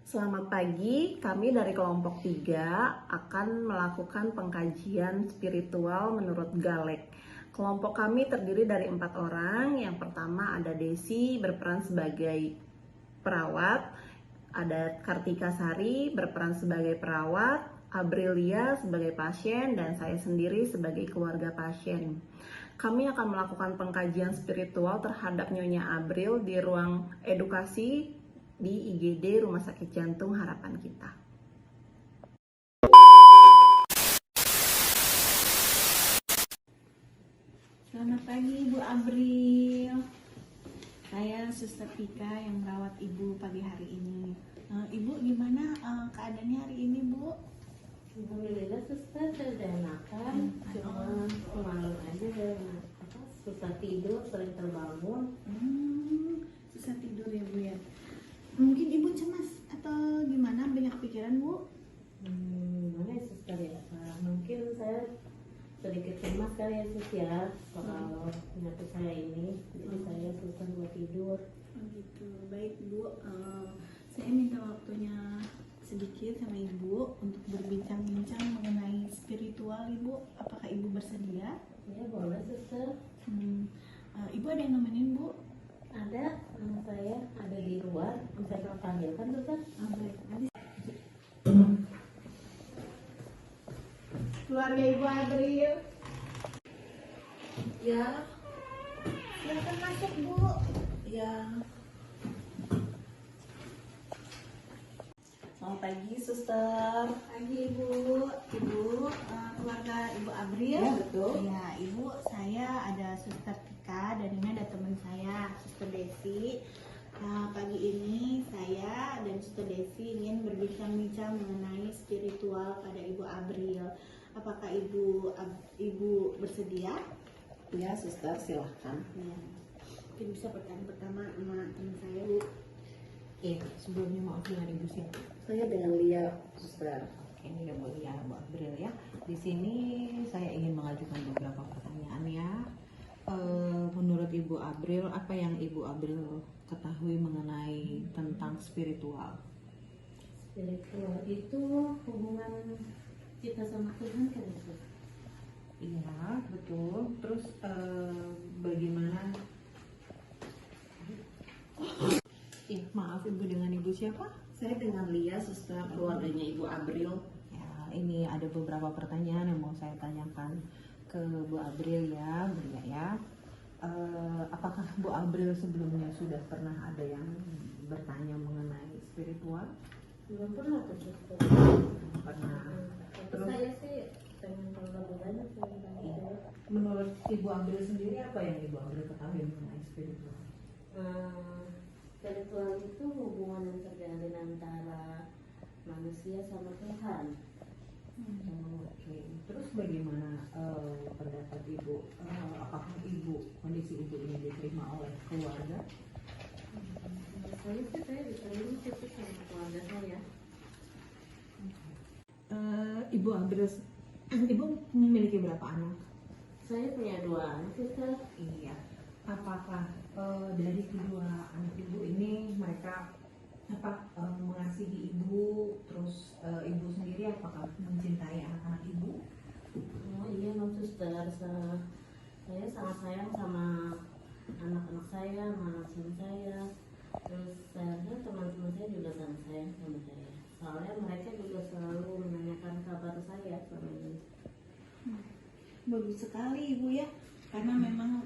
Selamat pagi, kami dari kelompok 3 akan melakukan pengkajian spiritual menurut Galek. Kelompok kami terdiri dari 4 orang. Yang pertama ada Desi berperan sebagai perawat, ada Kartika Sari berperan sebagai perawat, Aprilia sebagai pasien, dan saya sendiri sebagai keluarga pasien. Kami akan melakukan pengkajian spiritual terhadap Nyonya April di ruang edukasi di IGD Rumah Sakit Jantung Harapan Kita. Selamat pagi Ibu April. Saya Suster Tika yang merawat Ibu pagi hari ini. Ibu gimana keadaannya hari ini, Bu? Alhamdulillah Suster, saya udah enakan. Cuma kemarin aja susah tidur, sering terbangun. Susah tidur ya Bu ya. Mungkin Ibu cemas atau gimana, banyak pikiran Bu? Gimana ya Suster ya? Mungkin saya sedikit cemas kali ya Sus ya, kalau penyakit saya ini. Jadi saya susah buat tidur. Gitu. Baik Bu, saya minta waktunya sedikit sama Ibu untuk berbincang-bincang mengenai spiritual Ibu. Apakah Ibu bersedia? Ya boleh Suster. Ibu ada yang nemenin Bu? Ada, saya ada di luar. Bisa kita panggilkan Suster? Baik. Keluarga Ibu April. Ya, Silakan masuk Bu. ya. Selamat pagi, Suster. Pagi Ibu. Keluarga Ibu April. Ya, betul. Ya, Ibu, saya ada Suster Tika dan ini ada teman saya, Suster Desi. Pagi ini saya dan Suster Desi ingin berbincang-bincang mengenai spiritual pada Ibu April. Apakah Ibu bersedia? Ya, Suster, silahkan. Ya. Mungkin bisa pertanyaan pertama sama teman saya, Bu. Iya, sebelumnya maaf dengan Ibu siapa? Saya dengan Lia, Suster. Ini udah Bu Lia, Bu April ya. Di sini saya ingin mengajukan beberapa pertanyaan ya. Menurut Ibu April, apa yang Ibu April ketahui mengenai tentang spiritual? Spiritual itu hubungan kita sama Tuhan kan itu? Iya, betul. Terus bagaimana? Maaf Ibu, dengan Ibu siapa? Saya dengan Lia, Suster, keluarganya Ibu April. Ya, ini ada beberapa pertanyaan yang mau saya tanyakan ke Bu April ya, Bu Lia ya. Apakah Bu April sebelumnya sudah pernah ada yang bertanya mengenai spiritual? Belum pernah tuh, Suster. Pernah. Terus saya sih pengen tahu lebih banyak ya. Menurut Ibu April sendiri, apa yang Ibu April ketahui mengenai spiritual? Spiritual itu hubungan yang terjalin antara manusia sama Tuhan. Oke. Terus bagaimana pendapat Ibu? Apakah kondisi Ibu ini diterima oleh keluarga? Saya sih diterima cukup sama keluarga saya. Ibu April, Ibu memiliki berapa anak? Saya punya 2 anak Suster. Iya. Apakah dari kedua anak Ibu ini mereka mengasihi Ibu, terus Ibu sendiri apakah mencintai anak-anak Ibu? Oh iya non Suster, saya sangat sayang sama anak-anak saya, sama suami saya. Terus saya rasa teman-teman saya juga sangat sayang sama saya. Soalnya mereka juga selalu menanyakan kabar saya selama ini. Bagus sekali Ibu ya, karena memang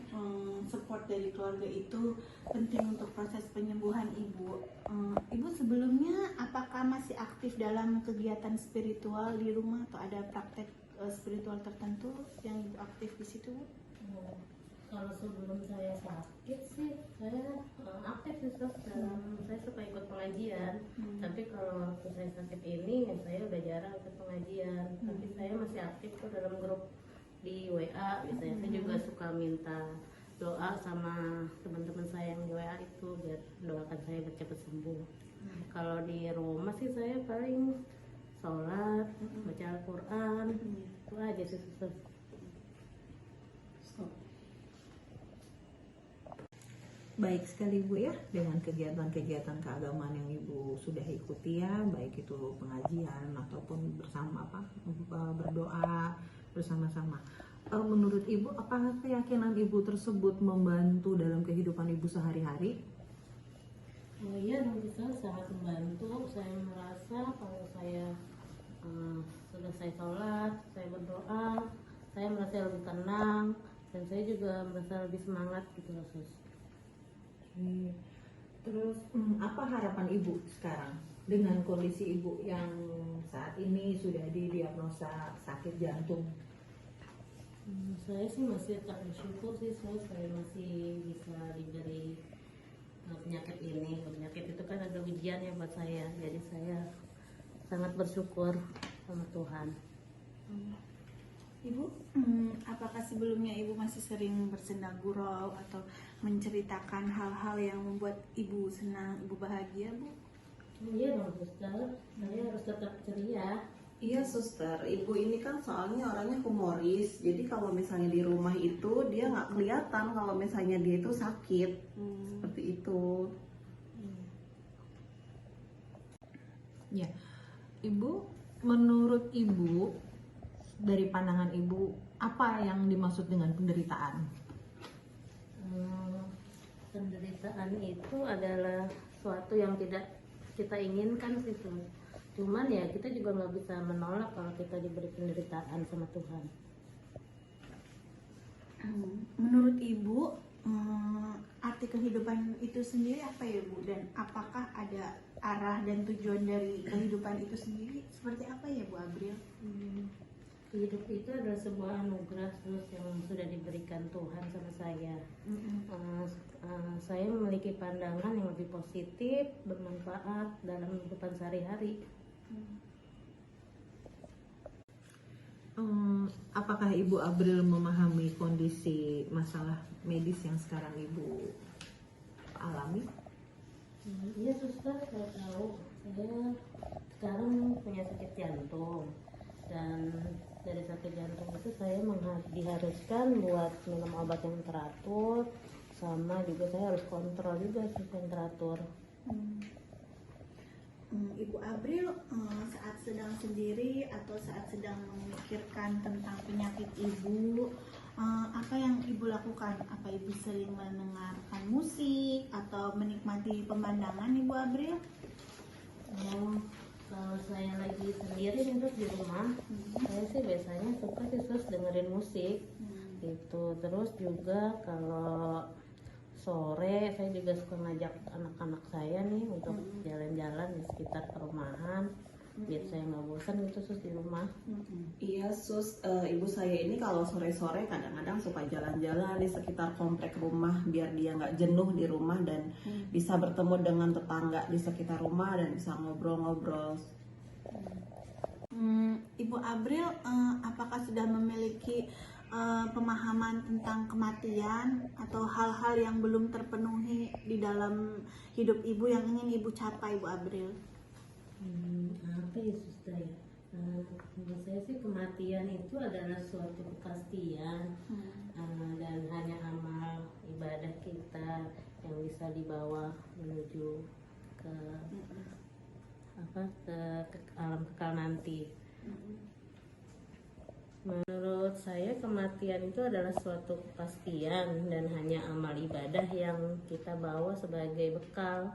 support dari keluarga itu penting untuk proses penyembuhan Ibu. Ibu sebelumnya apakah masih aktif dalam kegiatan spiritual di rumah atau ada praktek spiritual tertentu yang Ibu aktif di situ? Kalau sebelum saya sakit sih saya aktif Suster dalam, saya suka ikut pengajian. Tapi kalau waktu saya sakit ini ya saya udah jarang ikut pengajian. Tapi saya masih aktif tuh dalam grup di WA. Biasanya saya juga suka minta doa sama teman-teman saya yang di WA itu biar doakan saya biar cepat sembuh. Kalau di rumah sih saya paling sholat, baca Al-Quran, itu aja sih Suster. baik sekali Bu ya, dengan kegiatan-kegiatan keagamaan yang Ibu sudah ikuti ya, baik itu pengajian ataupun bersama berdoa bersama-sama. Menurut Ibu, apakah keyakinan Ibu tersebut membantu dalam kehidupan Ibu sehari-hari? Oh iya dong, bisa sangat membantu. Saya merasa kalau saya sudah saya sholat, saya berdoa, saya merasa lebih tenang dan saya juga merasa lebih semangat gitu loh sus. Terus apa harapan Ibu sekarang dengan kondisi Ibu yang saat ini sudah didiagnosa sakit jantung? Saya sih masih tak bersyukur sih sus, saya masih bisa diberi penyakit ini. Penyakit itu kan ada ujian ya buat saya, jadi saya sangat bersyukur sama Tuhan. Ibu, apakah sebelumnya Ibu masih sering bersenda gurau atau menceritakan hal-hal yang membuat Ibu senang, Ibu bahagia, Bu? Iya dong suster, saya harus tetap ceria. Iya suster, ibu ini kan soalnya orangnya humoris. Jadi kalau misalnya di rumah itu dia nggak kelihatan kalau misalnya dia itu sakit. Seperti itu. Ya, Ibu, menurut Ibu, dari pandangan Ibu, apa yang dimaksud dengan penderitaan? Penderitaan itu adalah suatu yang tidak kita inginkan sih sus. Cuman ya kita juga nggak bisa menolak kalau kita diberi penderitaan sama Tuhan. Menurut Ibu, arti kehidupan itu sendiri apa ya Bu? Dan apakah ada arah dan tujuan dari kehidupan itu sendiri? Seperti apa ya Bu Abril? Hidup itu adalah sebuah anugerah sus yang sudah diberikan Tuhan sama saya. Saya memiliki pandangan yang lebih positif, bermanfaat dalam kehidupan sehari-hari. Apakah Ibu Abril memahami kondisi masalah medis yang sekarang Ibu alami? Iya suster, saya tahu. Saya sekarang punya sakit jantung dan dari sakit jantung itu saya diharuskan buat minum obat yang teratur, sama juga saya harus kontrol juga yang teratur. Ibu Abril saat sedang sendiri atau saat sedang memikirkan tentang penyakit Ibu, apa yang Ibu lakukan? Apa Ibu sering mendengarkan musik atau menikmati pemandangan Ibu Abril? Kalau saya lagi sendiri terus di rumah, saya sih biasanya suka sih sus dengerin musik gitu. Terus juga kalau sore saya juga suka ngajak anak-anak saya nih untuk jalan-jalan di sekitar perumahan biar saya nggak bosan gitu sus di rumah. Iya sus, ibu saya ini kalau sore-sore kadang-kadang suka jalan-jalan di sekitar komplek rumah biar dia nggak jenuh di rumah dan bisa bertemu dengan tetangga di sekitar rumah dan bisa ngobrol-ngobrol. Ibu Abril, apakah sudah memiliki pemahaman tentang kematian atau hal-hal yang belum terpenuhi di dalam hidup Ibu yang ingin Ibu capai, Bu Abril? Apa ya suster ya? Menurut saya sih kematian itu adalah suatu kepastian dan hanya amal ibadah kita yang bisa dibawa menuju ke ke alam kekal nanti. Menurut saya kematian itu adalah suatu kepastian dan hanya amal ibadah yang kita bawa sebagai bekal.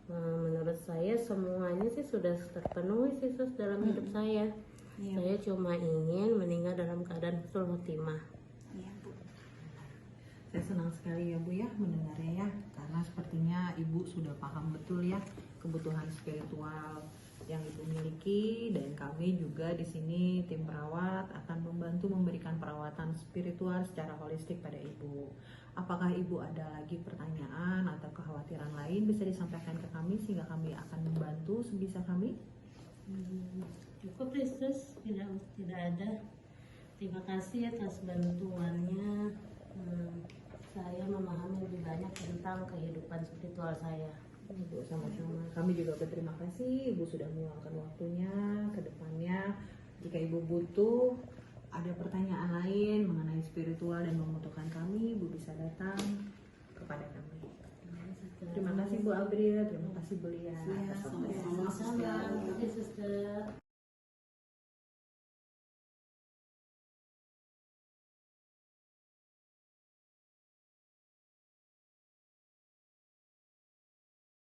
Menurut saya semuanya sih sudah terpenuhi sih sus dalam hidup saya. Saya cuma ingin meninggal dalam keadaan husnul khotimah. Iya, Bu. Saya senang sekali ya Bu ya mendengarnya ya, karena sepertinya Ibu sudah paham betul ya kebutuhan spiritual yang Ibu miliki, dan kami juga di sini tim perawat akan membantu memberikan perawatan spiritual secara holistik pada Ibu. Apakah Ibu ada lagi pertanyaan atau kekhawatiran lain bisa disampaikan ke kami sehingga kami akan membantu sebisa kami? Cukup Kristus, tidak ada. Terima kasih atas bantuannya. Saya memahami lebih banyak tentang kehidupan spiritual saya. Ibu sama-sama. Kami juga berterima kasih Ibu sudah meluangkan waktunya ke depannya. Jika Ibu butuh ada pertanyaan lain mengenai spiritual dan membutuhkan kami, Ibu bisa datang kepada kami. Suster. Terima kasih Bu Abril, terima kasih Bu Lia Iya, atas sama-sama. waktunya. Sama-sama. Terima kasih, suster.